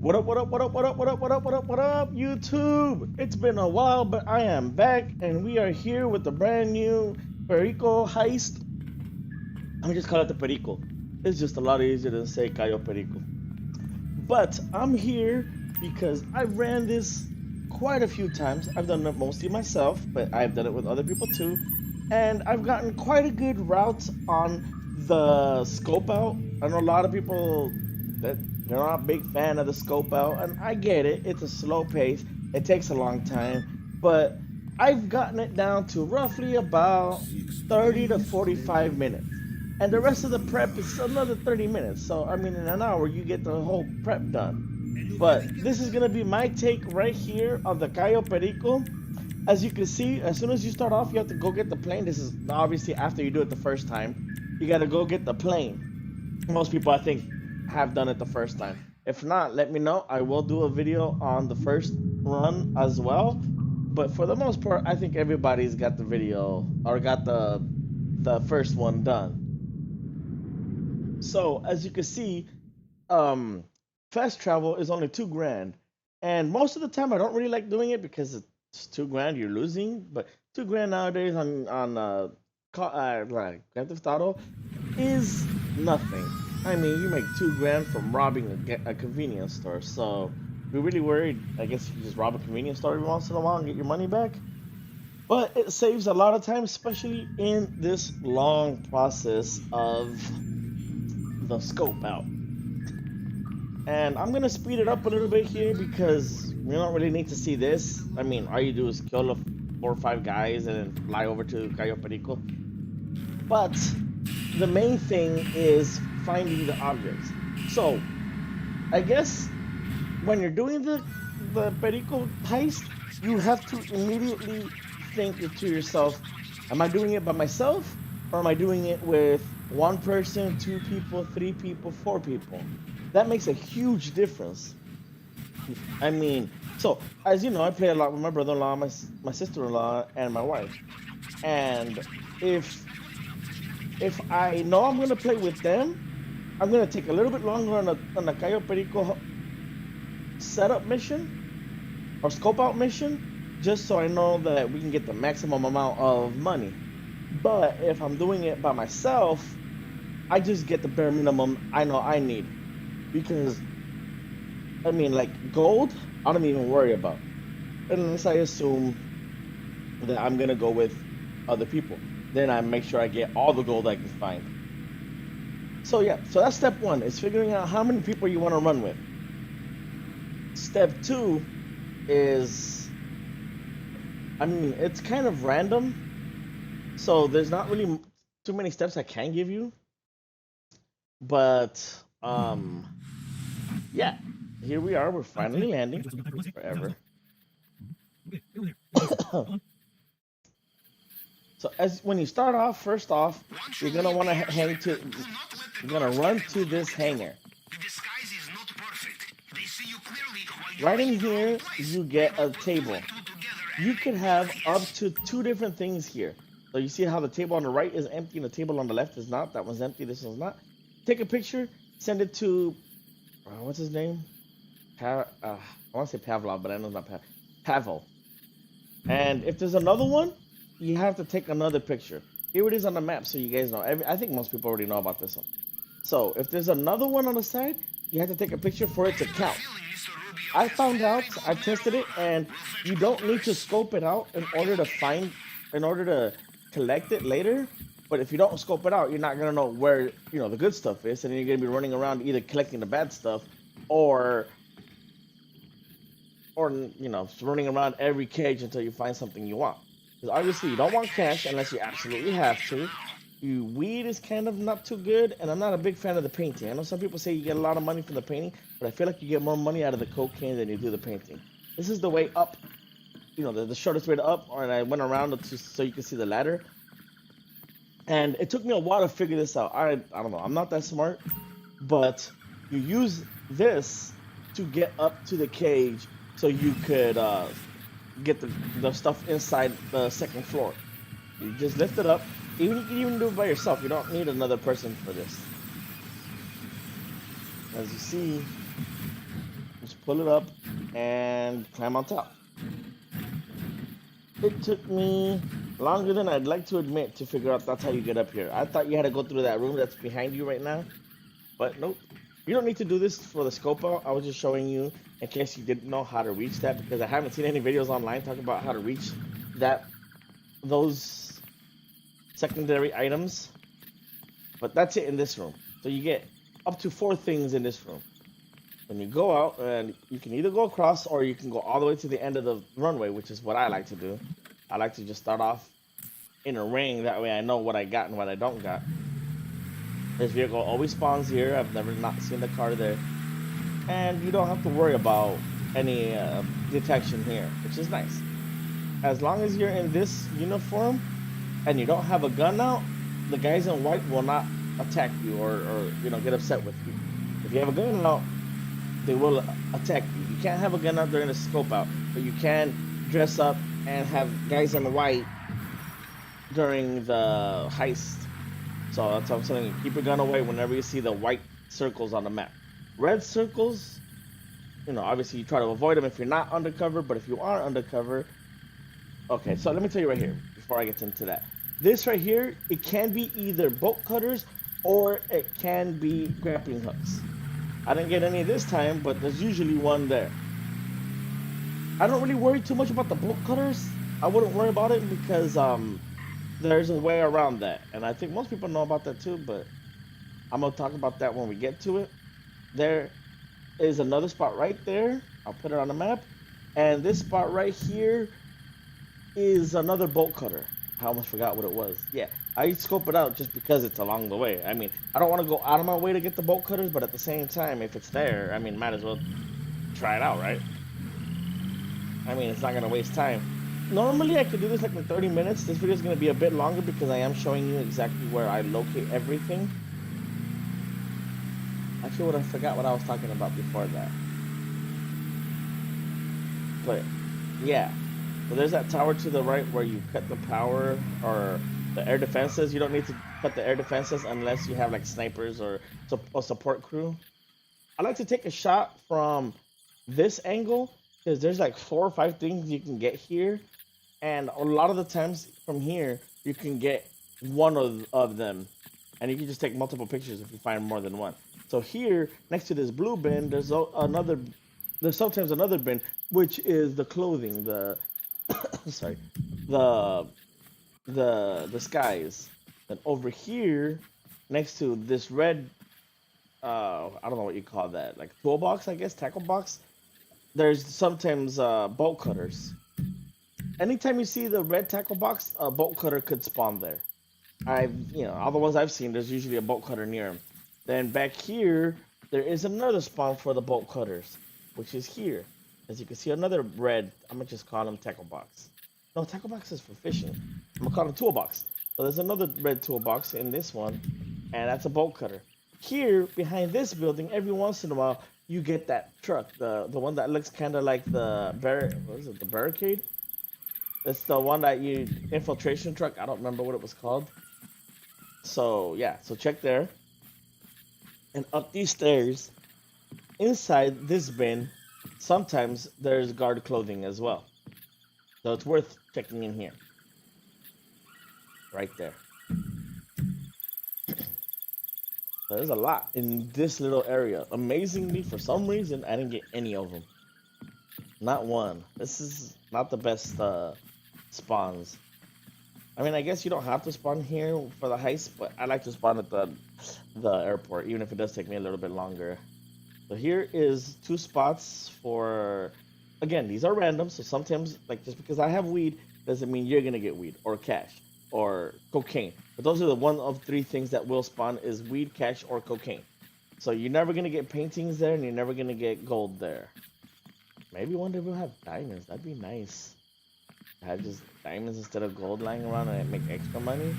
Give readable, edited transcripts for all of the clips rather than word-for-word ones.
What up, what up, what up, what up, what up, what up, what up, what up, YouTube? It's been a while, but I am back, and we are here with the brand new Perico heist. Let me just call it the Perico. It's just a lot easier than say cayo perico. But I'm here because I ran this quite a few times. I've done it mostly myself, but I've done it with other people too. And I've gotten quite a good route on the scope out. I know a lot of people that they're not a big fan of the scope out, and I get it. It's a slow pace. It takes a long time, but I've gotten it down to roughly about 30 to 45 minutes. And the rest of the prep is another 30 minutes. So, I mean, in an hour, you get the whole prep done. But this is going to be my take right here on the Cayo Perico. As you can see, as soon as you start off, you have to go get the plane. This is obviously after you do it the first time. You got to go get the plane. Most people, I think, have done it the first time. If not, let me know. I will do a video on the first run as well. But for the most part, I think everybody's got the video or got the first one done. So as you can see, fast travel is only 2 grand, and most of the time I don't really like doing it because it's 2 grand you're losing. But 2 grand nowadays on like Grand Theft Auto is nothing. I mean, you make 2 grand from robbing a convenience store. So if you're really worried, I guess you just rob a convenience store every once in a while and get your money back. But it saves a lot of time, especially in this long process of the scope out. And I'm gonna speed it up a little bit here because you don't really need to see this. I mean, all you do is kill the 4 or 5 guys and then fly over to Cayo Perico. But the main thing is finding the objects. So I guess when you're doing the Perico heist, you have to immediately think to yourself, am I doing it by myself, or am I doing it with 1 person, 2 people, 3 people, 4 people? That makes a huge difference. I mean, so as you know, I play a lot with my brother-in-law, my sister-in-law, and my wife. And if I know I'm gonna play with them, I'm gonna take a little bit longer on the Cayo Perico setup mission or scope out mission, just so I know that we can get the maximum amount of money. But if I'm doing it by myself, I just get the bare minimum I know I need. Because, I mean, like gold, I don't even worry about. Unless I assume that I'm gonna go with other people. Then I make sure I get all the gold I can find. So yeah, so that's step one, is figuring out how many people you want to run with. Step two is, I mean, it's kind of random. So there's not really too many steps I can give you. But, yeah, here we are. We're finally landing. Forever. So as when you start off, first off, you're gonna want to you're gonna run to this hangar. Right in here, you get a table. You could have up to 2 different things here. So you see how the table on the right is empty and the table on the left is not. That one's empty. This one's not. Take a picture, send it to what's his name? I want to say Pavlov, but I know it's not Pavel. And if there's another one, you have to take another picture. Here it is on the map, so you guys know. I think most people already know about this one. So if there's another one on the side, you have to take a picture for it to count. I found out, I tested it, and you don't need to scope it out in order to collect it later. But if you don't scope it out, you're not gonna know where the good stuff is, and then you're gonna be running around either collecting the bad stuff or running around every cage until you find something you want. Because obviously you don't want cash unless you absolutely have to. Weed is kind of not too good, and I'm not a big fan of the painting. I know some people say you get a lot of money from the painting, but I feel like you get more money out of the cocaine than you do the painting. This is the way up, the shortest way to up, and I went around so you can see the ladder. And it took me a while to figure this out. I don't know, I'm not that smart, but you use this to get up to the cage so you could get the stuff inside the second floor. You just lift it up. You can even do it by yourself. You don't need another person for this. As you see, pull it up, and climb on top. It took me longer than I'd like to admit to figure out that's how you get up here. I thought you had to go through that room that's behind you right now, but nope. You don't need to do this for the scope out. I was just showing you in case you didn't know how to reach that, because I haven't seen any videos online talking about how to reach those secondary items. But that's it in this room. So you get up to 4 things in this room. When you go out, and you can either go across or you can go all the way to the end of the runway, which is what I like to do. I like to just start off in a ring, that way I know what I got and what I don't got. This vehicle always spawns here. I've never not seen the car there. And you don't have to worry about any detection here, which is nice. As long as you're in this uniform and you don't have a gun out, the guys in white will not attack you or get upset with you. If you have a gun out, they will attack you. You can't have a gun out during the scope out, but you can dress up and have guys in white during the heist. So that's what I'm telling you. Keep your gun away whenever you see the white circles on the map. Red circles, obviously you try to avoid them if you're not undercover, but if you are undercover, okay, so let me tell you right here, before I get into that. This right here, it can be either bolt cutters or it can be grappling hooks. I didn't get any this time, but there's usually one there. I don't really worry too much about the bolt cutters. I wouldn't worry about it because there's a way around that. And I think most people know about that too, but I'm going to talk about that when we get to it. There is another spot right there. I'll put it on the map. And this spot right here is another bolt cutter. I almost forgot what it was. Yeah, I scope it out just because it's along the way. I mean, I don't want to go out of my way to get the bolt cutters, but at the same time, if it's there, I mean, might as well try it out, right? I mean, it's not going to waste time. Normally, I could do this like in 30 minutes. This video is going to be a bit longer because I am showing you exactly where I locate everything. Actually, I forgot what I was talking about before that. But, yeah. So there's that tower to the right where you cut the power or the air defenses. You don't need to cut the air defenses unless you have like snipers or a support crew. I like to take a shot from this angle because there's like 4 or 5 things you can get here. And a lot of the times from here, you can get one of them. And you can just take multiple pictures if you find more than one. So here, next to this blue bin, there's sometimes another bin, which is the clothing, sorry, the skies. Then over here, next to this red, I don't know what you call that, like toolbox, I guess, tackle box. There's sometimes bolt cutters. Anytime you see the red tackle box, a bolt cutter could spawn there. All the ones I've seen, there's usually a bolt cutter near them. Then back here, there is another spawn for the bolt cutters, which is here. As you can see, another red, I'm going to just call them tackle box. No, tackle box is for fishing. I'm going to call them toolbox. So there's another red toolbox in this one, and that's a bolt cutter. Here, behind this building, every once in a while, you get that truck, the one that looks kind of like the barricade? It's the one that infiltration truck. I don't remember what it was called. So, yeah, so check there. And up these stairs, inside this bin, sometimes there's guard clothing as well. So it's worth checking in here. Right there. So there's a lot in this little area. Amazingly, for some reason, I didn't get any of them. Not one. This is not the best spawns. I mean, I guess you don't have to spawn here for the heist, but I like to spawn at the airport, even if it does take me a little bit longer. So here is 2 spots for, again, these are random, so sometimes, like, just because I have weed doesn't mean you're gonna get weed, or cash, or cocaine. But those are the 1 of 3 things that will spawn is weed, cash, or cocaine. So you're never gonna get paintings there, and you're never gonna get gold there. Maybe one day we'll have diamonds. That'd be nice. Have just diamonds instead of gold lying around and make extra money.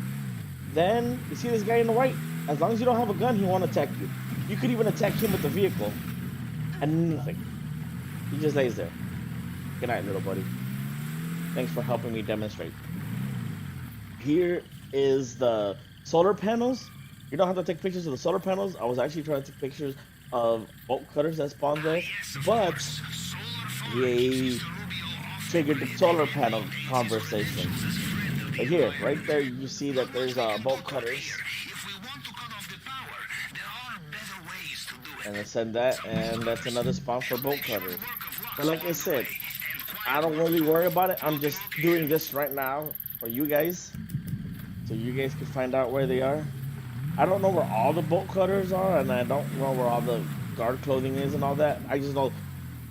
Then you see this guy in the white. As long as you don't have a gun, he won't attack you. You could even attack him with the vehicle, and nothing. He just lays there. Good night, little buddy. Thanks for helping me demonstrate. Here is the solar panels. You don't have to take pictures of the solar panels. I was actually trying to take pictures of bolt cutters that spawn there, but they triggered the solar panel conversation. But here, right there, you see that there's bolt cutters. And I said that, and that's another spawn for bolt cutters. But like I said, I don't really worry about it. I'm just doing this right now for you guys, so you guys can find out where they are. I don't know where all the bolt cutters are, and I don't know where all the guard clothing is and all that. I just know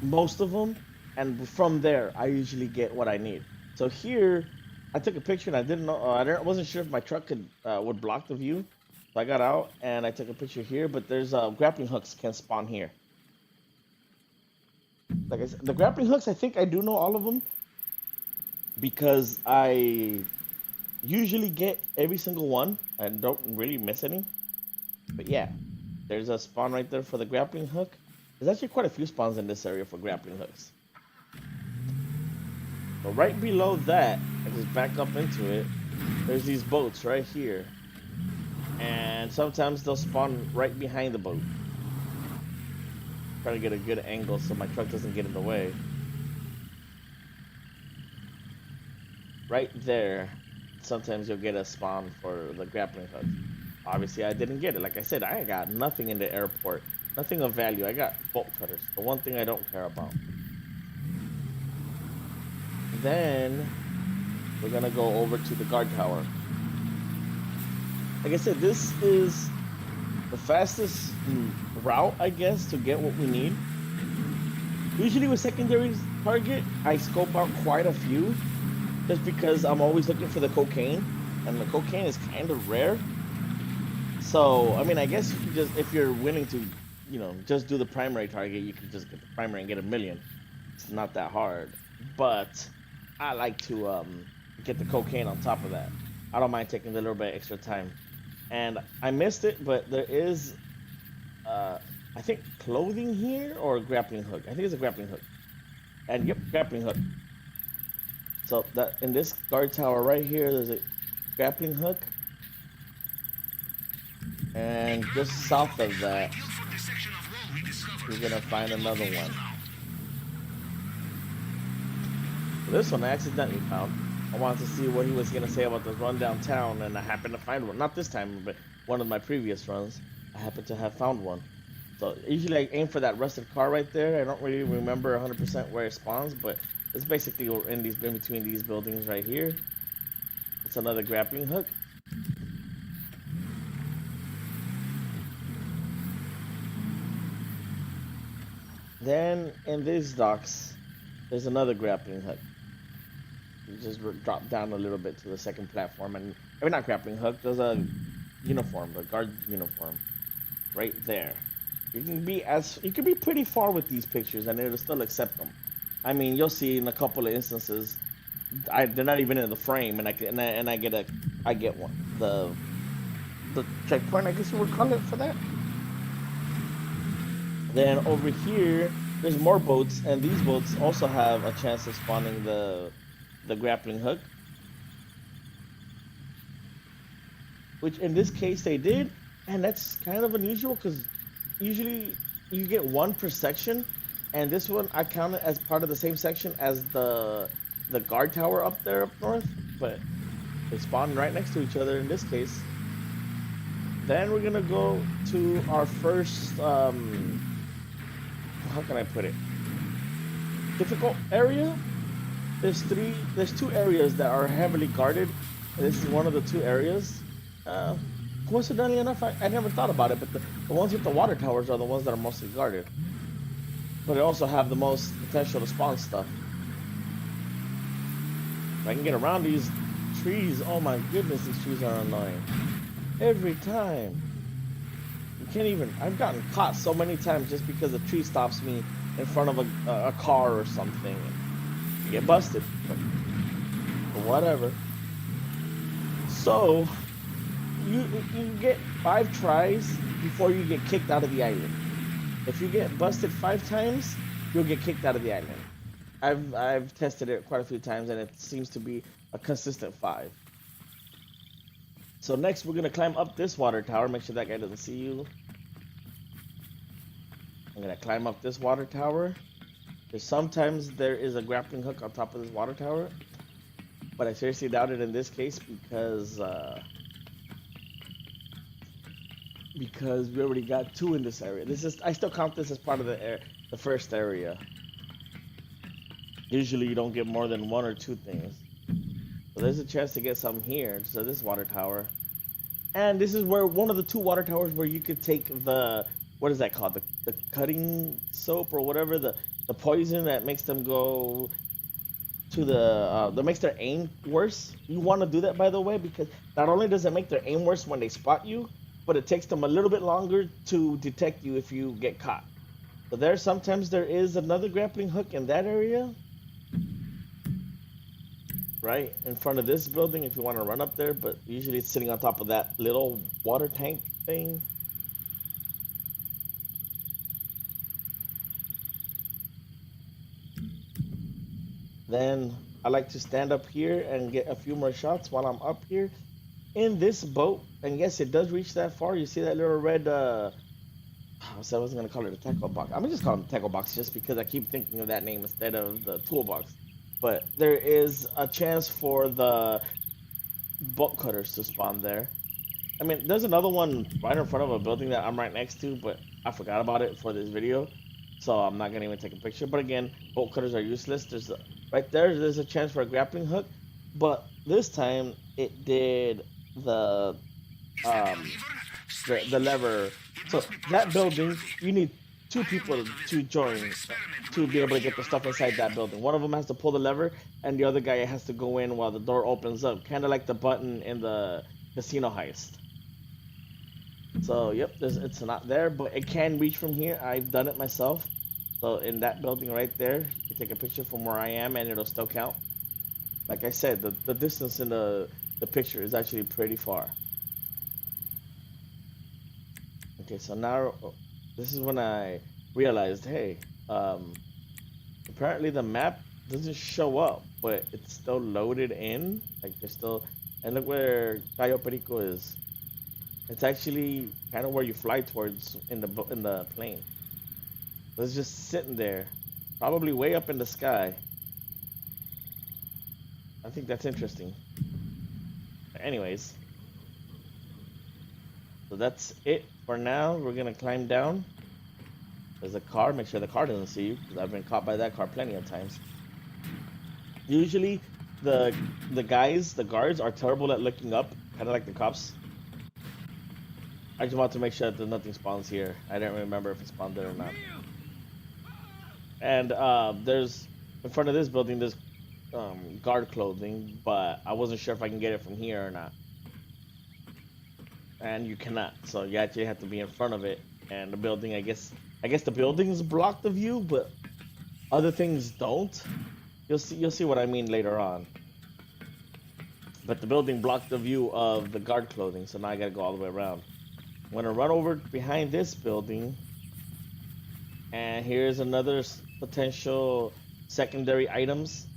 most of them, and from there, I usually get what I need. So here, I took a picture, and I didn't know, wasn't sure if my truck could would block the view. So I got out, and I took a picture here, but there's grappling hooks can spawn here. Like I said, the grappling hooks, I think I do know all of them, because I usually get every single one. I don't really miss any. But yeah, there's a spawn right there for the grappling hook. There's actually quite a few spawns in this area for grappling hooks. But right below that, I just back up into it, there's these boats right here. And sometimes they'll spawn right behind the boat. Try to get a good angle so my truck doesn't get in the way. Right there, sometimes you'll get a spawn for the grappling hook. Obviously, I didn't get it. Like I said, I got nothing in the airport. Nothing of value. I got bolt cutters. The one thing I don't care about. Then, we're going to go over to the guard tower. Like I said, this is the fastest route, I guess, to get what we need. Usually with secondary target, I scope out quite a few. Just because I'm always looking for the cocaine. And the cocaine is kind of rare. So, I mean, I guess if you're willing to, just do the primary target, you can just get the primary and get 1,000,000. It's not that hard. But I like to get the cocaine on top of that. I don't mind taking a little bit extra time. And I missed it, but there is, I think, clothing here or a grappling hook. I think it's a grappling hook. And yep, grappling hook. So that in this guard tower right here, there's a grappling hook. And just south of that, you're gonna find another one. This one I accidentally found. I wanted to see what he was gonna say about this run downtown, and I happened to find one. Not this time, but one of my previous runs, I happened to have found one. So usually I aim for that rusted car right there. I don't really remember 100% where it spawns, but it's basically in between these buildings right here. It's another grappling hook. Then in these docks, there's another grappling hook. You just drop down a little bit to the second platform, and I mean not grappling hook. There's a uniform, a guard uniform, right there. You can be pretty far with these pictures, and it'll still accept them. I mean, you'll see in a couple of instances, they're not even in the frame, and I get one, the checkpoint, I guess you would call it, for that. Then over here, there's more boats, and these boats also have a chance of spawning the grappling hook, which in this case they did, and that's kind of unusual because usually you get one per section, and this one I count it as part of the same section as the guard tower up there up north, but they spawn right next to each other in this case. Then we're gonna go to our first how can I put it, difficult area. There's two areas that are heavily guarded, and this is one of the two areas. Coincidentally enough, I never thought about it, but the ones with the water towers are the ones that are mostly guarded. But they also have the most potential to spawn stuff. If I can get around these trees, oh my goodness, these trees are annoying. Every time. You can't even, I've gotten caught so many times just because a tree stops me in front of a car or something. You get busted. But whatever. So, you get 5 tries before you get kicked out of the island. If you get busted 5 times, you'll get kicked out of the island. I've tested it quite a few times, and it seems to be a consistent 5. So next, we're gonna climb up this water tower. Make sure that guy doesn't see you. I'm gonna climb up this water tower. Sometimes there is a grappling hook on top of this water tower, but I seriously doubt it in this case because we already got two in this area. I still count this as part of the first area. Usually you don't get more than one or two things. So there's a chance to get some here. So this water tower. And this is where one of the two water towers where you could take what is that called? The cutting soap or whatever, the poison that makes them go to that makes their aim worse. You want to do that, by the way, because not only does it make their aim worse when they spot you, but it takes them a little bit longer to detect you if you get caught. So sometimes there is another grappling hook in that area, right in front of this building if you want to run up there, but usually it's sitting on top of that little water tank thing. Then I like to stand up here and get a few more shots while I'm up here in this boat. And yes, it does reach that far. You see that little red I wasn't gonna call it a tackle box. I'm gonna just call it a tackle box just because I keep thinking of that name instead of the toolbox. But there is a chance for the bolt cutters to spawn there. I mean, there's another one right in front of a building that I'm right next to, but I forgot about it for this video, so I'm not gonna even take a picture. But again, bolt cutters are useless. Right there's a chance for a grappling hook, but this time it did the lever. So that building, you need two people to join to be able to get the stuff inside that building. One of them has to pull the lever, and the other guy has to go in while the door opens up, kind of like the button in the casino heist. So yep, it's not there, but it can reach from here. I've done it myself. So in that building right there, you take a picture from where I am, and it'll still count. Like I said, the distance in the picture is actually pretty far. Okay, so now this is when I realized, hey, apparently the map doesn't show up, but it's still loaded in. Like there's still, and look where Cayo Perico is. It's actually kind of where you fly towards in the plane. It's just sitting there, probably way up in the sky. I think that's interesting. Anyways, so that's it for now. We're gonna climb down. There's a car. Make sure the car doesn't see you, because I've been caught by that car plenty of times. Usually, the guards are terrible at looking up, kind of like the cops. I just want to make sure that nothing spawns here. I don't remember if it spawned there or not. And there's in front of this building, there's guard clothing, but I wasn't sure if I can get it from here or not. And you cannot, so you actually have to be in front of it. And the building, I guess the buildings block the view, but other things don't. You'll see what I mean later on. But the building blocked the view of the guard clothing, so now I gotta go all the way around. I'm gonna run over behind this building, and here's another potential secondary items.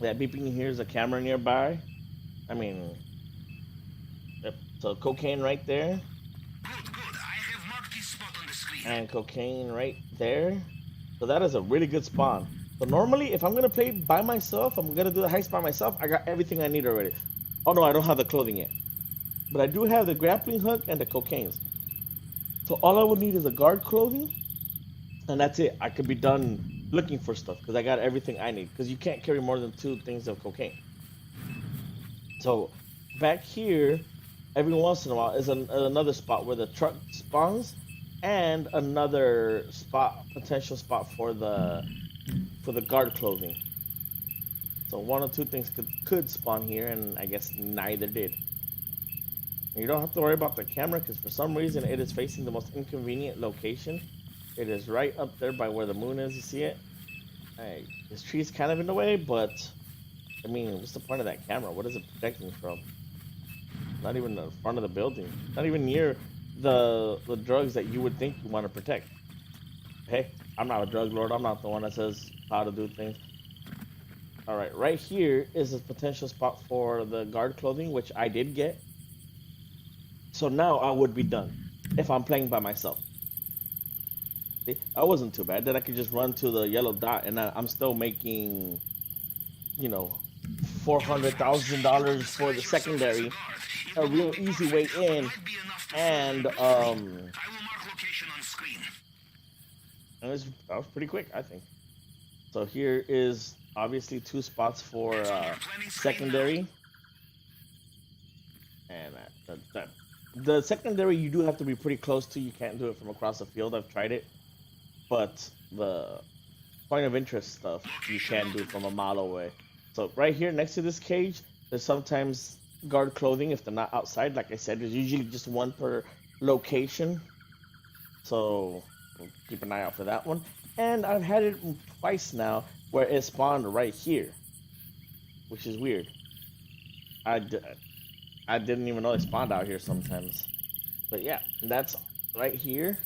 That beeping here is a camera nearby. I mean, yep. So cocaine right there. Good. I have marked this spot on the screen. And cocaine right there. So that is a really good spawn. So normally, if I'm gonna play by myself, I'm gonna do the heist by myself, I got everything I need already. Oh no, I don't have the clothing yet. But I do have the grappling hook and the cocaines. So all I would need is a guard clothing, and that's it. I could be done looking for stuff, because I got everything I need. Because you can't carry more than 2 things of cocaine. So back here, every once in a while, is another spot where the truck spawns, and another potential spot for the guard clothing. So 1 or 2 things could spawn here, and I guess neither did. And you don't have to worry about the camera, because for some reason it is facing the most inconvenient location. It is right up there by where the moon is. You see it? Hey, this tree's kind of in the way, but I mean, what's the point of that camera? What is it protecting from? Not even the front of the building. Not even near the drugs that you would think you want to protect. Hey, I'm not a drug lord. I'm not the one that says how to do things. All right, right here is a potential spot for the guard clothing, which I did get. So now I would be done if I'm playing by myself. See, that wasn't too bad. Then I could just run to the yellow dot, and I'm still making, you know, four Your hundred fast thousand feet will dollars for the disguise yourself as a secondary, guard. It a will real not be easy way perfect, but in, might be enough to fool the and industry. I will mark location on screen. that was pretty quick, I think. So here is obviously two spots for It's on your planning screen now. secondary, and the secondary you do have to be pretty close to. You can't do it from across the field. I've tried it, but the point of interest stuff you Location can do noted. from a mile away. So right here next to this cage, there's sometimes guard clothing if they're not outside. Like I said, there's usually just one per location. So keep an eye out for that one. And I've had it twice now where it spawned right here, which is weird. I, d- I didn't even know it spawned out here sometimes. But yeah, that's right here.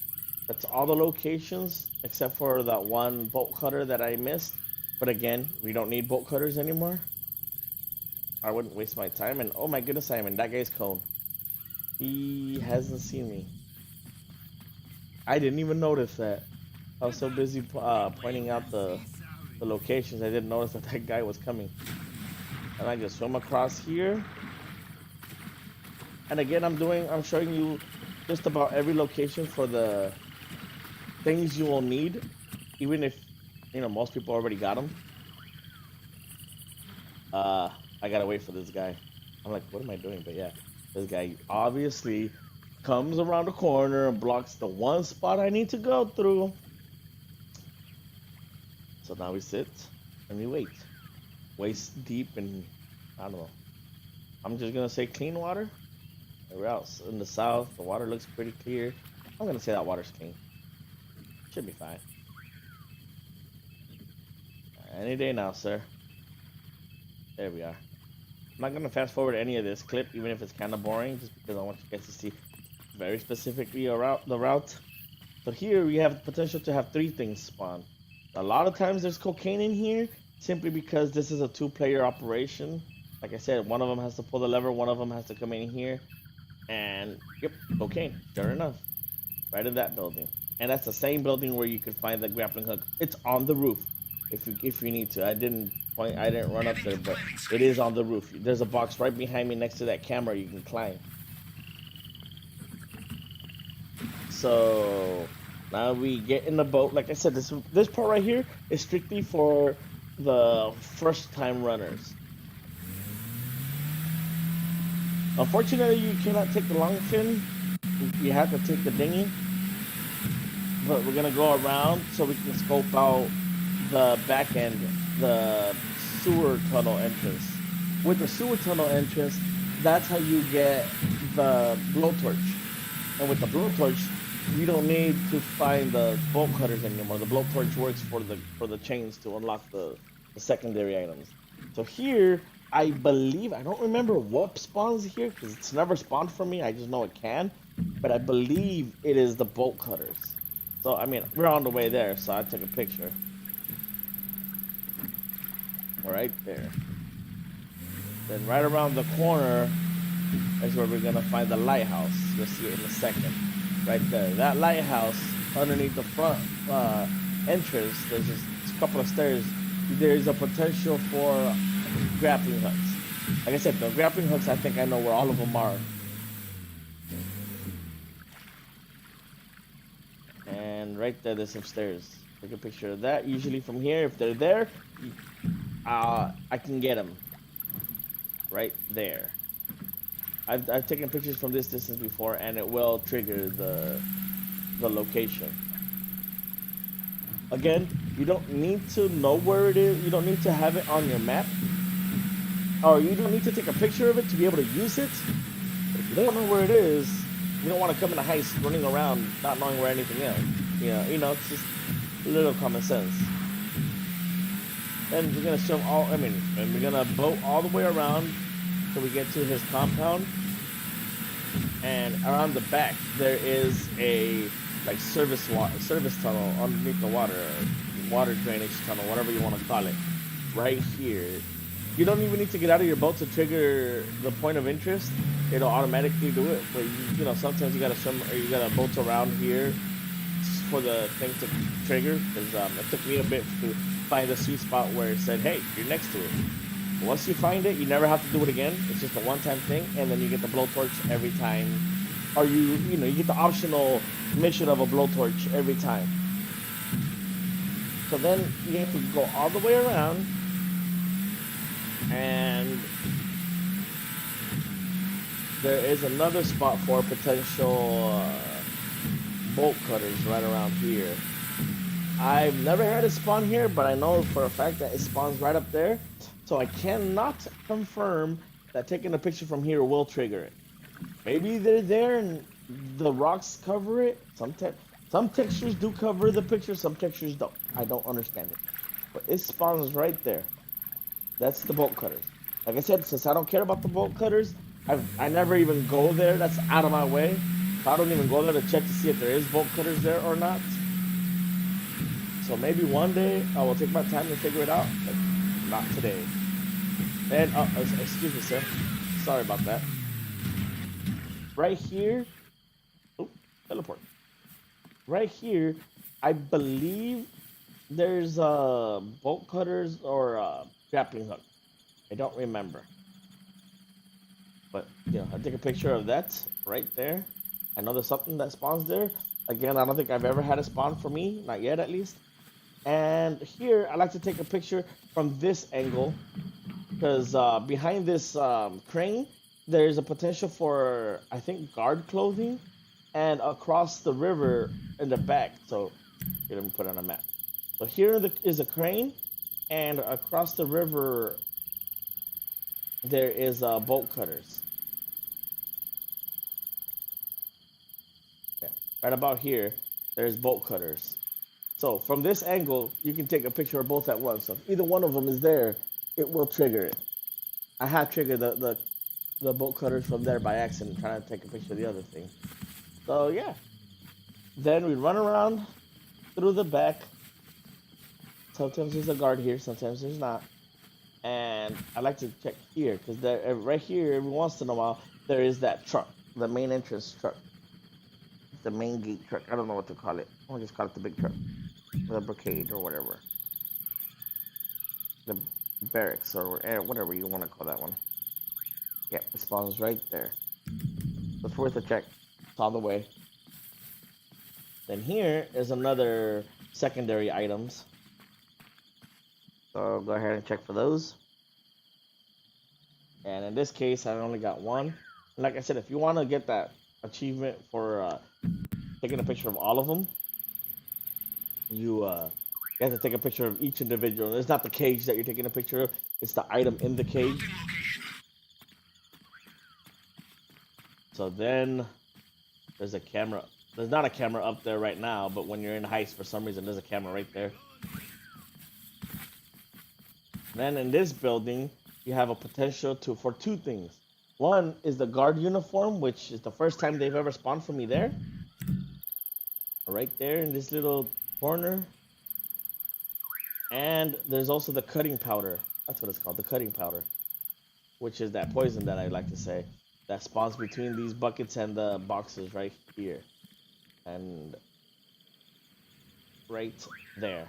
That's all the locations except for that one bolt cutter that I missed. But again, we don't need bolt cutters anymore. I wouldn't waste my time. And oh my goodness, I'm in that guy's cone. He hasn't seen me. I didn't even notice that. I was so busy pointing out the locations. I didn't notice that that guy was coming. And I just swim across here. And again, I'm showing you just about every location for the things you will need, even if most people already got them. I gotta wait for this guy. I'm like, what am I doing? But yeah, this guy obviously comes around the corner and blocks the one spot I need to go through. So now we sit and we wait. Waist deep in, I don't know. I'm just gonna say clean water. We're out in the south. The water looks pretty clear. I'm gonna say that water's clean. Should be fine. Any day now, sir. There we are. I'm not gonna fast forward any of this clip, even if it's kind of boring, just because I want you guys to see very specifically the route. So here we have potential to have three things spawn. A lot of times there's cocaine in here, simply because this is a two-player operation. Like I said, one of them has to pull the lever, one of them has to come in here, and yep, cocaine. Sure enough, right in that building. And that's the same building where you can find the grappling hook. It's on the roof, if you need to. I didn't run up there, but it is on the roof. There's a box right behind me next to that camera you can climb. So now we get in the boat. Like I said, this part right here is strictly for the first time runners. Unfortunately, you cannot take the long fin. You have to take the dinghy. But we're gonna go around so we can scope out the back end, the sewer tunnel entrance. With the sewer tunnel entrance, that's how you get the blowtorch. And with the blowtorch, you don't need to find the bolt cutters anymore. The blowtorch works for the chains to unlock the secondary items. So here, I believe, I don't remember what spawns here because it's never spawned for me. I just know it can, but I believe it is the bolt cutters. So I mean, we're on the way there, so I took a picture. Right there. Then right around the corner is where we're gonna find the lighthouse. You'll see it in a second. Right there. That lighthouse underneath the front entrance. There's just a couple of stairs. There's a potential for grappling hooks. Like I said, the grappling hooks, I think I know where all of them are. And right there, there's some stairs. Take a picture of that. Usually from here, if they're there, I can get them. Right there. I've taken pictures from this distance before, and it will trigger the location. Again, you don't need to know where it is. You don't need to have it on your map, or you don't need to take a picture of it to be able to use it. But if you don't know where it is, you don't want to come in a heist running around not knowing where anything is. It's just a little common sense. And we're gonna swim and we're gonna boat all the way around till we get to his compound. And around the back there is a service tunnel underneath the water drainage tunnel, whatever you want to call it. Right here. You don't even need to get out of your boat to trigger the point of interest. It'll automatically do it. But sometimes you gotta swim or you gotta boat around here for the thing to trigger, because it took me a bit to find the sweet spot where it said, hey, you're next to it. Once you find it, you never have to do it again. It's just a one-time thing, and then you get the blowtorch every time. Or you get the optional mission of a blowtorch every time. So then you have to go all the way around, and there is another spot for potential bolt cutters right around here. I've never had it spawn here, but I know for a fact that it spawns right up there. So I cannot confirm that taking a picture from here will trigger it. Maybe they're there and the rocks cover it. Some textures do cover the picture, some textures don't. I don't understand it. But it spawns right there. That's the bolt cutters. Like I said, since I don't care about the bolt cutters, I never even go there. That's out of my way. So I don't even go there to check to see if there is bolt cutters there or not. So maybe one day I will take my time to figure it out, but not today. And excuse me, sir. Sorry about that. Right here, oh, teleport. Right here, I believe there's bolt cutters or grappling hook. I don't remember. But I take a picture of that right there. I know there's something that spawns there. Again, I don't think I've ever had a spawn for me, not yet at least. And here, I like to take a picture from this angle because behind this crane, there's a potential for, I think, guard clothing, and across the river in the back. So here, let me put it on a map. So here is a crane, and across the river, there is bolt cutters. Yeah, right about here, there's bolt cutters. So from this angle, you can take a picture of both at once. So if either one of them is there, it will trigger it. I have triggered the bolt cutters from there by accident, trying to take a picture of the other thing. So yeah. Then we run around through the back. Sometimes there's a guard here, sometimes there's not. And I like to check here, because right here, every once in a while, there is that truck, the main entrance truck. The main gate truck. I don't know what to call it. I'll just call it the big truck. The brigade or whatever. The barracks or whatever you want to call that one. Yep, it spawns right there. It's worth a check. It's all the way. Then here is another secondary items. So go ahead and check for those. And in this case, I only got one. Like I said, if you want to get that achievement for taking a picture of all of them, you have to take a picture of each individual. It's not the cage that you're taking a picture of, it's the item in the cage. So then there's a camera. There's not a camera up there right now, but when you're in heist, for some reason, there's a camera right there. Then in this building, you have a potential for two things. One is the guard uniform, which is the first time they've ever spawned for me there. Right there in this little corner. And there's also the cutting powder. That's what it's called, the cutting powder. Which is that poison that I like to say. That spawns between these buckets and the boxes right here. And right there.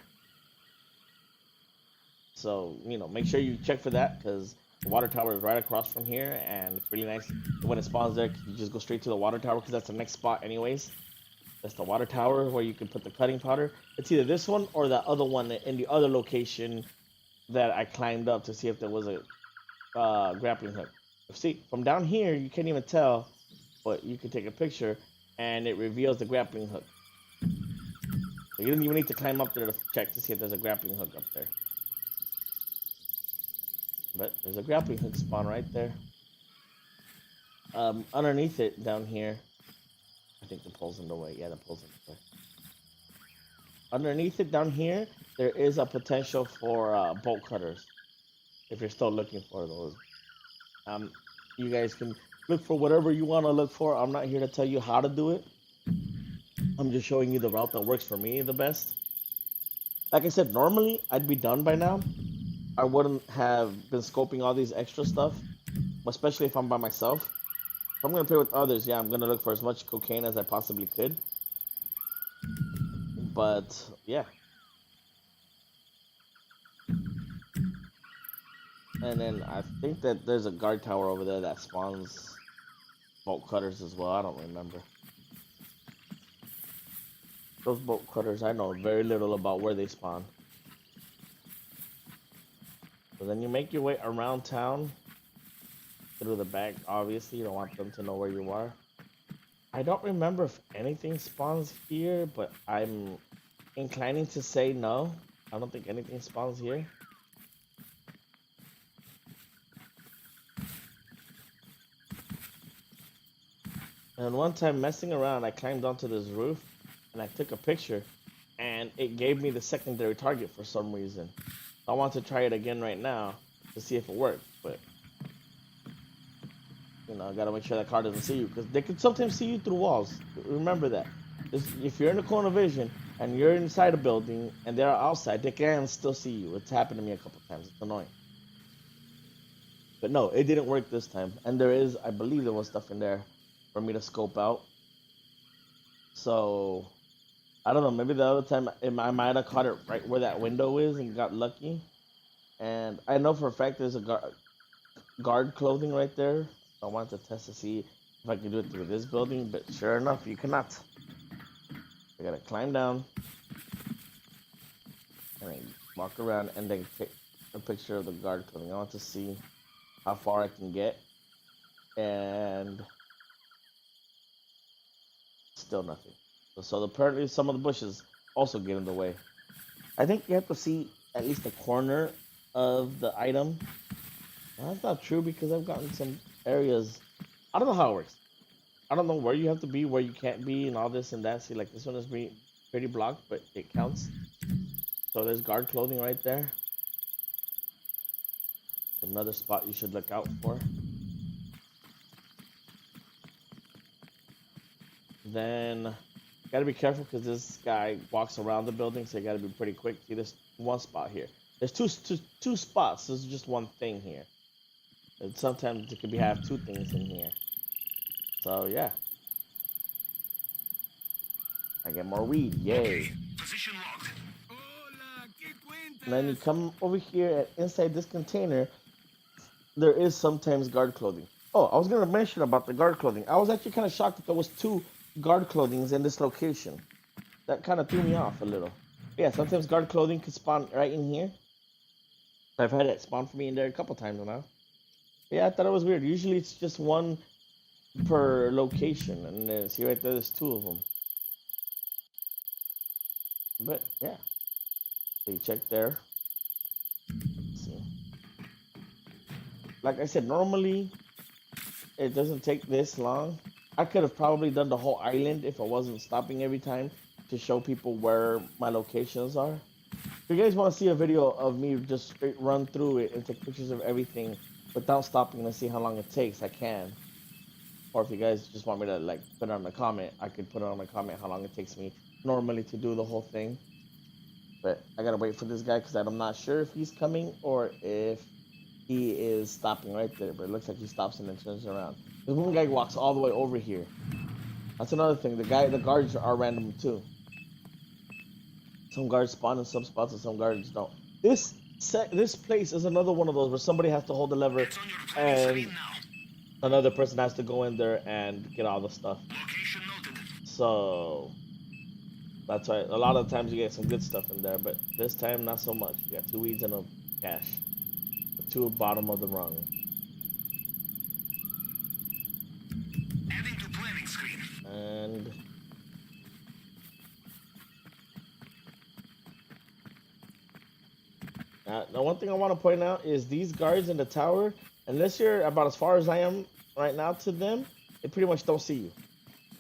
So, make sure you check for that, because the water tower is right across from here, and it's really nice when it spawns there. You just go straight to the water tower, because that's the next spot anyways. That's the water tower where you can put the cutting powder. It's either this one or the other one in the other location that I climbed up to see if there was a grappling hook. See, from down here, you can't even tell, but you can take a picture, and it reveals the grappling hook. So you don't even need to climb up there to check to see if there's a grappling hook up there. But there's a grappling hook spawn right there. Underneath it, down here, I think the pole's in the way. Yeah, the pole's in the way. Underneath it, down here, there is a potential for bolt cutters. If you're still looking for those. You guys can look for whatever you want to look for. I'm not here to tell you how to do it. I'm just showing you the route that works for me the best. Like I said, normally I'd be done by now. I wouldn't have been scoping all these extra stuff, especially if I'm by myself. If I'm going to play with others, yeah, I'm going to look for as much cocaine as I possibly could. But yeah, and then I think that there's a guard tower over there that spawns bolt cutters as well. I don't remember. Those bolt cutters, I know very little about where they spawn. So then you make your way around town through the back. Obviously, you don't want them to know where you are. I don't remember if anything spawns here, but I'm inclining to say no. I don't think anything spawns here. And one time messing around, I climbed onto this roof and I took a picture and it gave me the secondary target for some reason. I want to try it again right now to see if it worked, but you know, I gotta make sure that car doesn't see you because they can sometimes see you through walls. Remember that. If you're in the corner vision and you're inside a building and they're outside, they can still see you. It's happened to me a couple times. It's annoying. But no, it didn't work this time. And there is, I believe there was stuff in there for me to scope out. So, I don't know, maybe the other time I might have caught it right where that window is and got lucky. And I know for a fact there's a guard clothing right there. I wanted to test to see if I can do it through this building, but sure enough, you cannot. I gotta climb down and then walk around and then take a picture of the guard clothing. I want to see how far I can get, and still nothing. So apparently some of the bushes also get in the way. I think you have to see at least a corner of the item. Well, that's not true because I've gotten some areas. I don't know how it works. I don't know where you have to be, where you can't be, and all this and that. See, like this one is pretty blocked, but it counts. So there's guard clothing right there. Another spot you should look out for. Then gotta be careful because this guy walks around the building, so you gotta be pretty quick. See, there's one spot here. There's two spots. This is just one thing here. And sometimes it could have two things in here. So yeah, I get more weed. Yay! Okay, position locked. And then you come over here and inside this container, there is sometimes guard clothing. Oh, I was gonna mention about the guard clothing. I was actually kind of shocked that there was two guard clothings in this location. That kind of threw me off a little. Yeah, sometimes guard clothing can spawn right in here. I've had it spawn for me in there a couple times now. Yeah, I thought it was weird. Usually it's just one per location, and then see right there, there's two of them. But yeah, so you check there. Let's see. Like I said, normally it doesn't take this long. I could have probably done the whole island if I wasn't stopping every time to show people where my locations are. If you guys want to see a video of me just straight run through it and take pictures of everything without stopping and see how long it takes, I can. Or if you guys just want me to like put it on the comment, I could put it on the comment how long it takes me normally to do the whole thing. But I gotta wait for this guy because I'm not sure if he's coming or if he is stopping right there. But it looks like he stops and then turns around. This one guy walks all the way over here. That's another thing. The guards are random too. Some guards spawn in some spots and some guards don't. This place is another one of those where somebody has to hold the lever and another person has to go in there and get all the stuff. Location noted. So that's why a lot of times you get some good stuff in there, but this time not so much. You got two weeds and a cash. The two bottom of the rung. Adding to planning screen. And the one thing I want to point out is these guards in the tower, unless you're about as far as I am right now to them, they pretty much don't see you.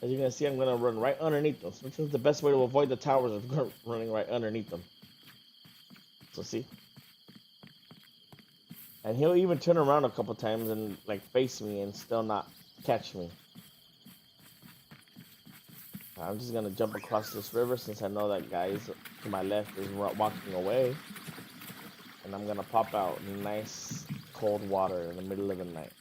As you're going to see, I'm going to run right underneath them. So this is the best way to avoid the towers of running right underneath them. So see? And he'll even turn around a couple times and like face me and still not catch me. I'm just going to jump across this river since I know that guy to my left is walking away. And I'm gonna pop out nice cold water in the middle of the night.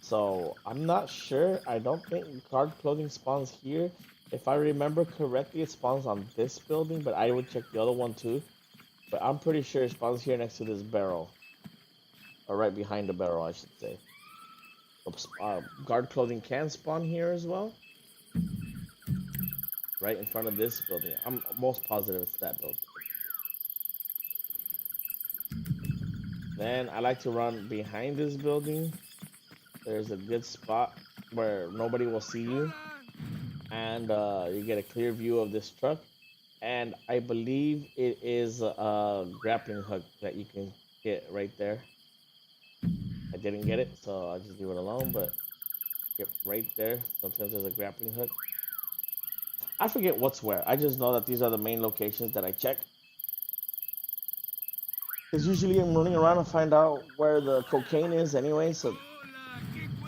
So I'm not sure. I don't think guard clothing spawns here. If I remember correctly, it spawns on this building, but I would check the other one too. But I'm pretty sure it spawns here next to this barrel. Or right behind the barrel, I should say. Guard clothing can spawn here as well. Right in front of this building. I'm most positive it's that building. Then I like to run behind this building. There's a good spot where nobody will see you. And you get a clear view of this truck. And I believe it is a grappling hook that you can get right there. I didn't get it, so I'll just leave it alone, but yep, right there. Sometimes there's a grappling hook. I forget what's where. I just know that these are the main locations that I check. Because usually I'm running around to find out where the cocaine is anyway, so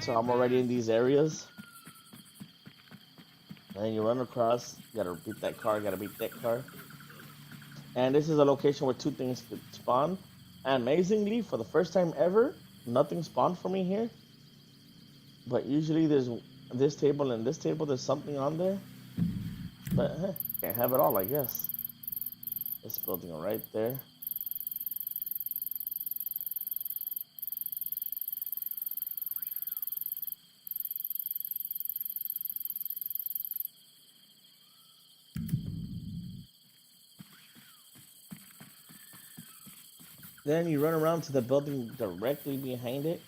I'm already in these areas. And you run across, you gotta beat that car, gotta beat that car. And this is a location where two things could spawn. And amazingly, for the first time ever, nothing spawned for me here. But usually there's this table and this table, there's something on there. But can't have it all, I guess. This building right there. Then you run around to the building directly behind it.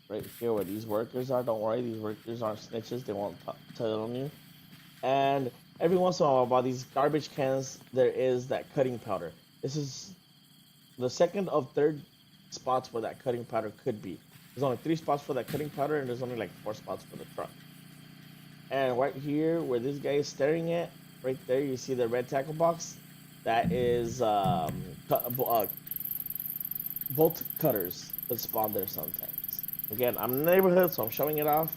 Right here where these workers are. Don't worry, these workers aren't snitches. They won't tell on you. And every once in a while, by these garbage cans, there is that cutting powder. This is the second of third spots where that cutting powder could be. There's only 3 spots for that cutting powder, and there's only like 4 spots for the truck. And right here, where this guy is staring at, right there, you see the red tackle box. That is bolt cutters that spawn there sometimes. Again, I'm in the neighborhood, so I'm showing it off.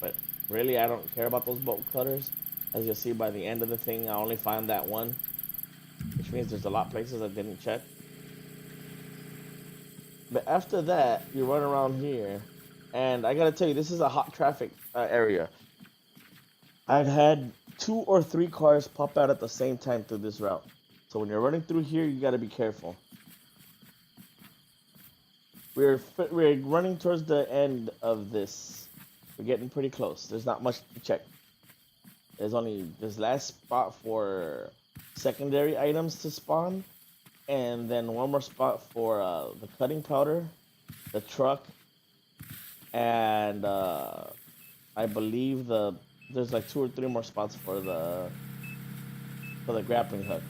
But really, I don't care about those bolt cutters. As you'll see by the end of the thing, I only found that one. Which means there's a lot of places I didn't check. But after that, you run around here. And I gotta tell you, this is a hot traffic area. I've had 2 or 3 cars pop out at the same time through this route. So when you're running through here, you gotta be careful. We're running towards the end of this. We're getting pretty close. There's not much to check. There's only this last spot for secondary items to spawn, and then one more spot for the cutting powder, the truck, and I believe there's like 2 or 3 more spots for the grappling hook.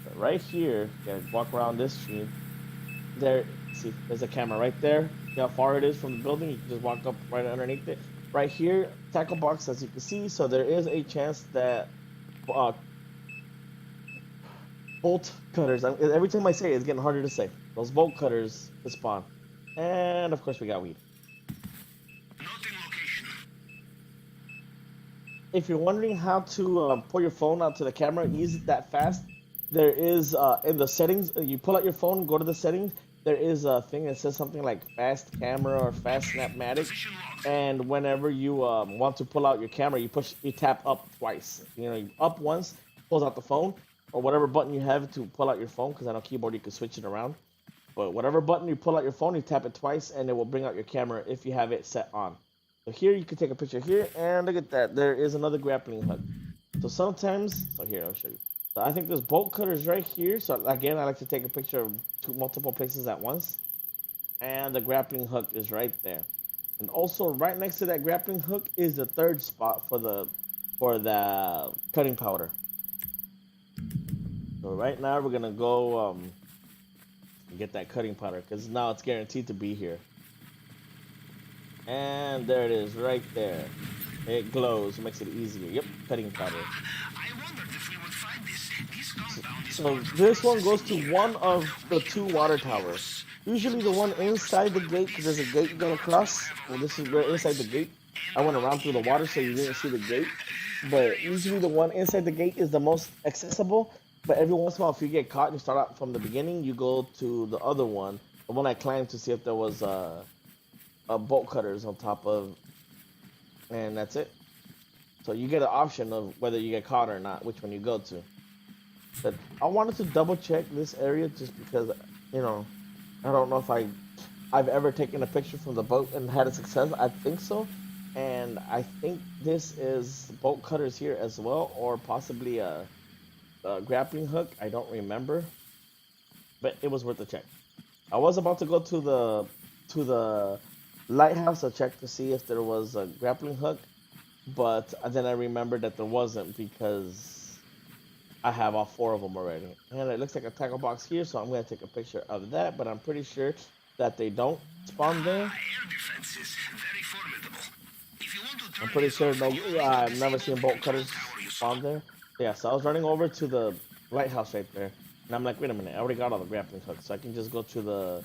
But right here, you gotta walk around this street. There, see, there's a camera right there. See how far it is from the building? You can just walk up right underneath it. Right here, tackle box, as you can see. So there is a chance that bolt cutters. Every time I say it, it's getting harder to say. Those bolt cutters to spawn, and of course we got weed. Noting location. If you're wondering how to pull your phone out to the camera, use it that fast. There is in the settings. You pull out your phone, go to the settings. There is a thing that says something like fast camera or fast snapmatic, and whenever you want to pull out your camera, you tap up twice. You know, up once pulls out the phone, or whatever button you have to pull out your phone, because I know keyboard you can switch it around. But whatever button you pull out your phone, you tap it twice, and it will bring out your camera if you have it set on. So here you can take a picture here, and look at that. There is another grappling hook. So sometimes, so here I'll show you. So I think there's bolt cutters right here. So again, I like to take a picture of multiple places at once. And the grappling hook is right there. And also right next to that grappling hook is the 3rd spot for the cutting powder. So right now we're gonna go get that cutting powder, because now it's guaranteed to be here. And there it is, right there. It glows, makes it easier. Yep, cutting powder. I wondered if we would find this. This compound is So this one goes to one of the 2 water towers. Usually the one inside the gate, because there's a gate you're gonna cross. Well, this is where inside the gate. I went around through the water so you didn't see the gate. But usually the one inside the gate is the most accessible. But every once in a while, if you get caught and you start out from the beginning, you go to the other one. The one I climbed to see if there was bolt cutters on top of and that's it. So you get an option of whether you get caught or not, which one you go to. But I wanted to double check this area just because, you know, I don't know if I've ever taken a picture from the boat and had a success. I think so, and I think this is bolt cutters here as well, or possibly a grappling hook. I don't remember, but it was worth a check. I was about to go to the lighthouse to check to see if there was a grappling hook, but then I remembered that there wasn't because I have all four of them already. And it looks like a tackle box here, so I'm going to take a picture of that, but I'm pretty sure that they don't spawn there. Air defense is very formidable. If you want to I'm turn pretty this sure off, no, you need to I've never disable seen the bolt control cutters tower you saw. spawn there. Yeah, so I was running over to the lighthouse right there, and I'm like, wait a minute, I already got all the grappling hooks, so I can just go to the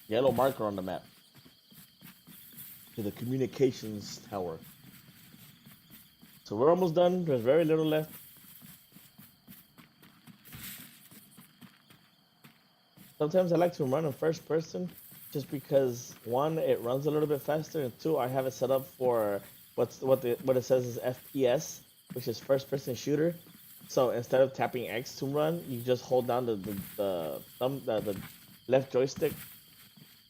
yellow marker on the map, to the communications tower. So we're almost done. There's very little left. Sometimes I like to run in first person just because one, it runs a little bit faster, and two, I have it set up for what it says is FPS, which is first person shooter. So instead of tapping X to run, you just hold down the left joystick,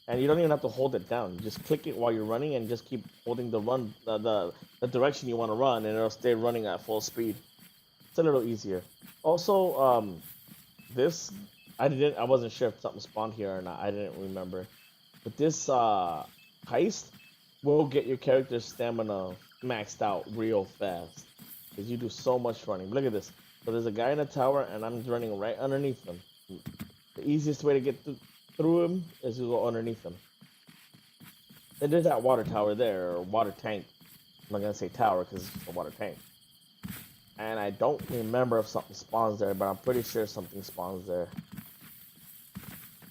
and you don't even have to hold it down. You just click it while you're running and just keep holding the direction you want to run, and it'll stay running at full speed. It's a little easier. Also, this I wasn't sure if something spawned here or not. I didn't remember. But this heist will get your character's stamina maxed out real fast. Because you do so much running. Look at this. So there's a guy in a tower and I'm running right underneath him. The easiest way to get through him is to go underneath him. And there's that water tower there, or water tank. I'm not gonna say tower because it's a water tank. And I don't remember if something spawns there, but I'm pretty sure something spawns there.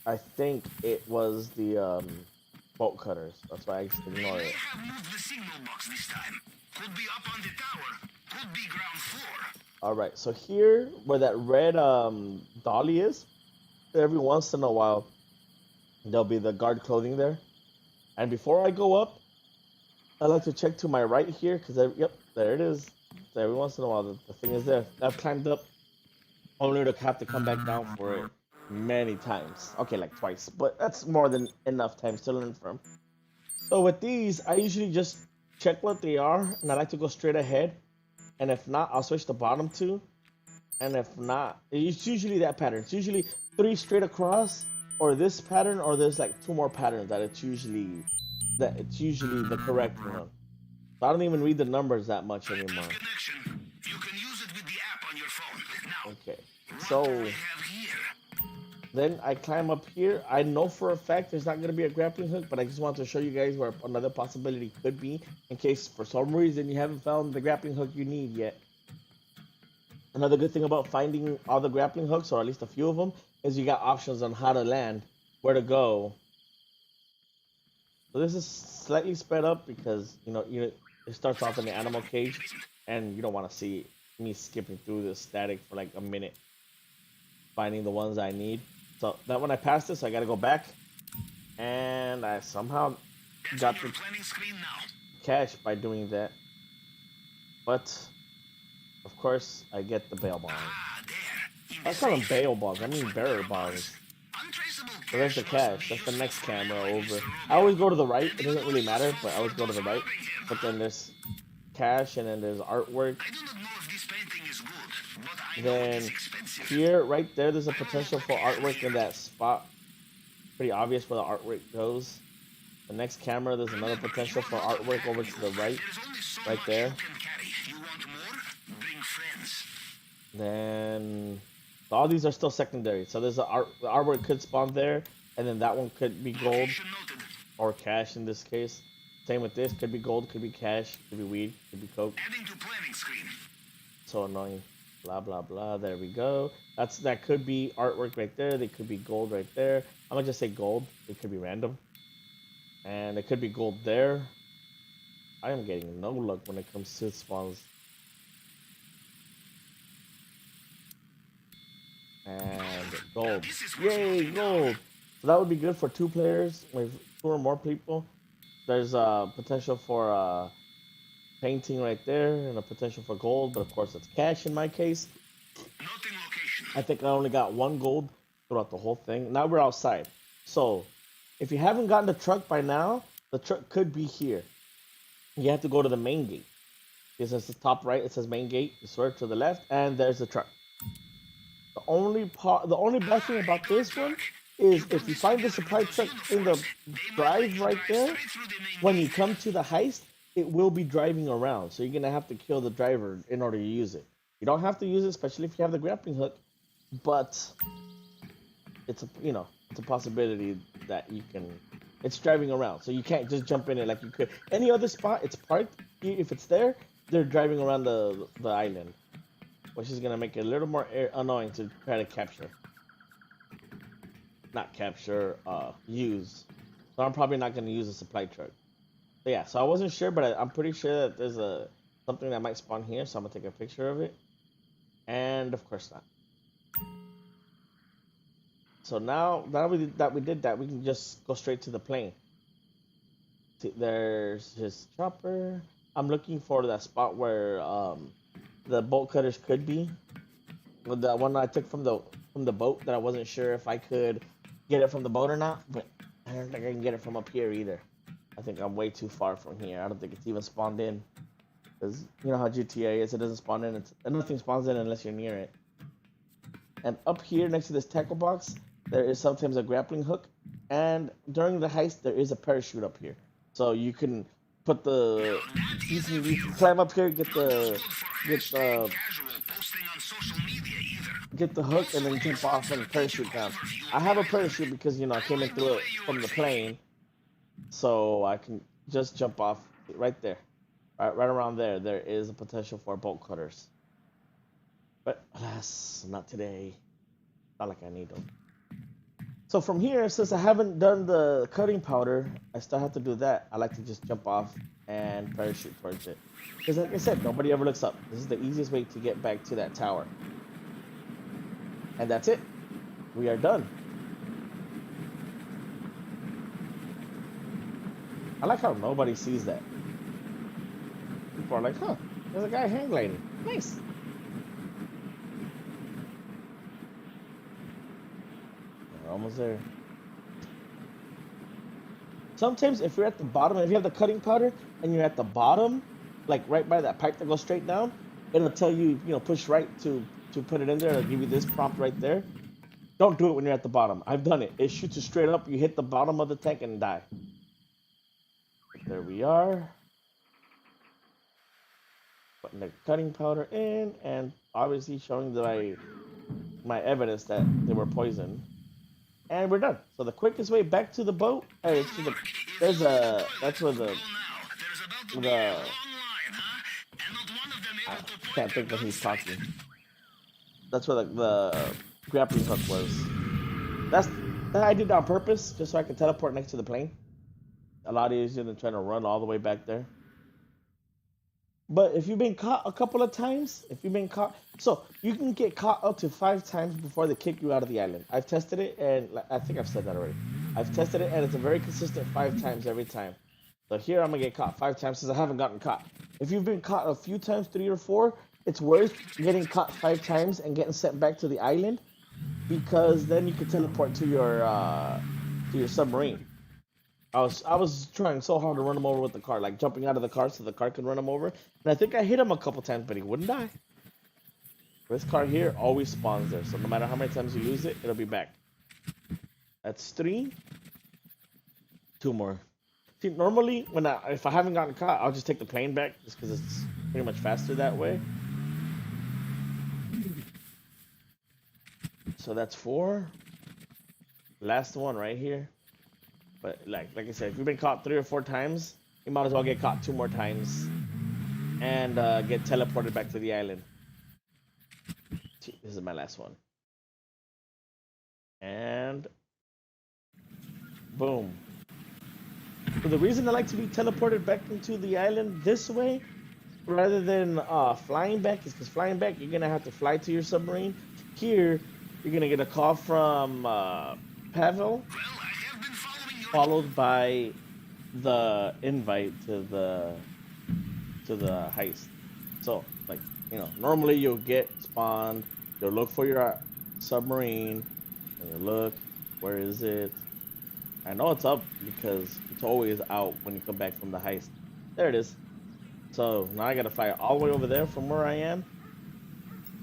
I think it was the bolt cutters. That's why I just They ignored may it. have moved the signal box this time. Could be up on the tower. Could be ground floor. Alright, so here, where that red dolly is, every once in a while, there'll be the guard clothing there. And before I go up, I like to check to my right here, because, yep, there it is. So every once in a while, the thing is there. I've climbed up, only to have to come back down for it many times. Okay, like twice, but that's more than enough times to learn from. So with these, I usually just check what they are, and I like to go straight ahead. And if not, I'll switch the bottom two. And if not, it's usually that pattern. It's usually three straight across, or this pattern, or there's like two more patterns that it's usually the correct one. So I don't even read the numbers that much I have anymore. connection. You can use it with the app on your phone. Now, Okay, what do we so have here? then I climb up here. I know for a fact there's not gonna be a grappling hook, but I just want to show you guys where another possibility could be, in case for some reason you haven't found the grappling hook you need yet. Another good thing about finding all the grappling hooks, or at least a few of them, is you got options on how to land, where to go. So this is slightly sped up because it starts off in the animal cage, and you don't want to see me skipping through the static for like a minute, finding the ones I need. So that when I pass this, I gotta go back, and I somehow That's on got your the planning screen now. cash by doing that. But of course, I get the bail bonds. Ah, there. In I the call them safe. bail bonds. I That's mean what bearer bearer bonds. bonds. Untraceable So there's cash the must cash. be That's the useful next for camera melee, over. Mr. I Rubio. always go to the right. And It you doesn't know really you matter, fall but I for always go to those the right. robbing him, But huh? then there's cash, and then there's artwork. I do not know if this painting is good, but I know it is Then expensive. here, right there, there's a I will not potential look for again artwork in here. that spot. Pretty obvious where the artwork goes. The next camera, there's another Remember, you potential are for not a artwork over bad to mule. the right, There is only so right much you there. can carry. You want more? Bring friends. Then so all these are still secondary. So the artwork could spawn there, and then that one could be gold Location noted. or cash in this case. Same with this, could be gold, could be cash, could be weed, could be coke. Adding to planning screen. So annoying. Blah blah blah. There we go. That could be artwork right there. They could be gold right there. I'm gonna just say gold. It could be random, and it could be gold there. I am getting no luck when it comes to spawns. And Now gold. this is worth Yay, noting down. gold. So that would be good for two players with two or more people. There's a potential for painting right there, and a potential for gold, but of course it's cash in my case. Noting location. I think I only got one gold throughout the whole thing. Now we're outside. So if you haven't gotten the truck by now, the truck could be here. You have to go to the main gate. It says the top right, it says main gate. You swerve to the left, and there's the truck. The only bad thing about Good this one truck. You is pull if you this find the together with supply those truck in the uniforms, they might let drive you right drive there, straight through the main when you gate. come to the heist, it will be driving around. So you're gonna have to kill the driver in order to use it. You don't have to use it, especially if you have the grappling hook, but it's a possibility that you can. It's driving around, so you can't just jump in it like you could any other spot. It's parked. If it's there, they're driving around the island, which is gonna make it a little more annoying to try to capture. Not capture, use. So I'm probably not gonna use a supply truck. So yeah, so I wasn't sure, but I'm pretty sure that there's a something that might spawn here, so I'm gonna take a picture of it. And of course not. So now we did that, we can just go straight to the plane. See, there's his chopper. I'm looking for that spot where the bolt cutters could be. With the one I took from the boat that I wasn't sure if I could get it from the boat or not, but I don't think I can get it from up here either. I think I'm way too far from here. I don't think it's even spawned in. Because you know how GTA is, it doesn't spawn in. Nothing spawns in unless you're near it. And up here next to this tackle box, there is sometimes a grappling hook. And during the heist, there is a parachute up here. So you can put the you can climb up here, get the get the hook, and then jump off and parachute down. I have a parachute because I came in through it from the plane, so I can just jump off right there. Right around there, there is a potential for bolt cutters. But alas, not today. Not like I need them. So from here, since I haven't done the cutting powder, I still have to do that. I like to just jump off and parachute towards it. Because like I said, nobody ever looks up. This is the easiest way to get back to that tower. And that's it. We are done. I like how nobody sees that. People are like, huh, there's a guy hang gliding. Nice. We're almost there. Sometimes if you're at the bottom, if you have the cutting powder and you're at the bottom, like right by that pipe that goes straight down, it'll tell you, push right to put it in there. It'll give you this prompt right there. Don't do it when you're at the bottom. I've done it. It shoots you straight up. You hit the bottom of the tank and die. There we are. Putting the cutting powder in, and obviously showing my evidence that they were poisoned. And we're done. So the quickest way back to the boat, that's where I can't think when he's talking. That's where the grappling hook was. That I did on purpose, just so I could teleport next to the plane. A lot easier than trying to run all the way back there. But if you've been caught a couple of times, so you can get caught up to 5 times before they kick you out of the island. I've tested it, and I think I've said that already. I've tested it, and it's a very consistent 5 times every time. So here I'm gonna get caught 5 times since I haven't gotten caught. If you've been caught a few times, 3 or 4, it's worth getting caught 5 times and getting sent back to the island, because then you can teleport to your submarine. I was trying so hard to run him over with the car, like jumping out of the car so the car could run him over. And I think I hit him a couple times, but he wouldn't die. This car here always spawns there, so no matter how many times you lose it, it'll be back. That's 3. 2 more. See, normally if I haven't gotten caught, I'll just take the plane back just because it's pretty much faster that way. So that's 4. Last one right here. But like I said, if you've been caught 3 or 4 times, you might as well get caught 2 more times and get teleported back to the island. This is my last one. And boom. So the reason I like to be teleported back into the island this way, rather than flying back, is because flying back, you're going to have to fly to your submarine. Here, you're going to get a call from Pavel, followed by the invite to the heist. So, like, normally you'll get spawned, you'll look for your submarine, and you look, where is it? I know it's up because it's always out when you come back from the heist. There it is. So now I gotta fly all the way over there from where I am.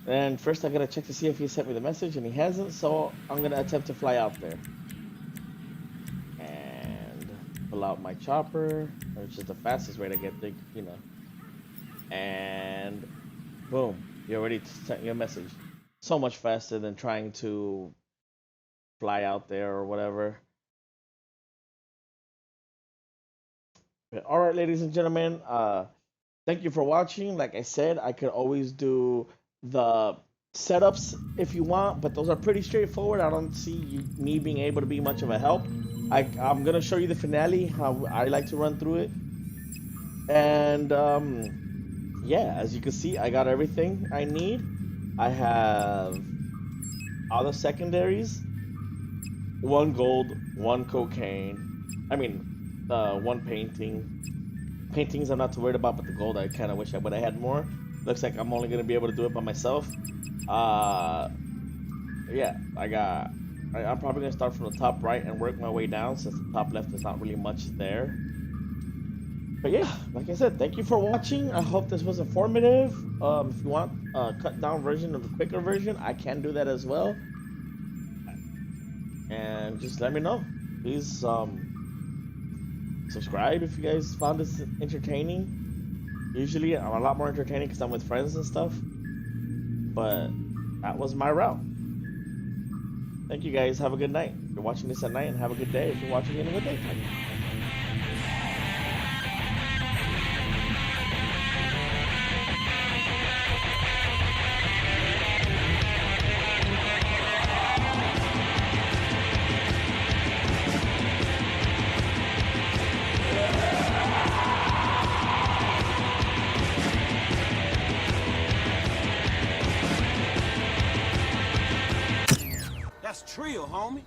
And first I gotta check to see if he sent me the message, and he hasn't, so I'm gonna attempt to fly out there. And pull out my chopper, which is the fastest way to get the. And boom, you already sent your message. So much faster than trying to fly out there or whatever. All right, ladies and gentlemen, thank you for watching. Like I said, I could always do the setups if you want, but those are pretty straightforward. I don't see me being able to be much of a help. I'm gonna show you the finale, how I like to run through it, and yeah, as you can see, I got everything I need. I have all the secondaries, one gold, one cocaine. I mean, one painting. Paintings I'm not too worried about, but the gold I kind of wish I would have had more. Looks like I'm only gonna be able to do it by myself. Yeah, I'm probably gonna start from the top right and work my way down since the top left is not really much there. But yeah, like I said, thank you for watching. I hope this was informative. If you want a cut down version of the quicker version, I can do that as well. And just let me know. Please subscribe if you guys found this entertaining. Usually I'm a lot more entertaining because I'm with friends and stuff. But that was my route. Thank you guys. Have a good night. If you're watching this at night, and have a good day if you're watching it in the daytime. That's trio, homie.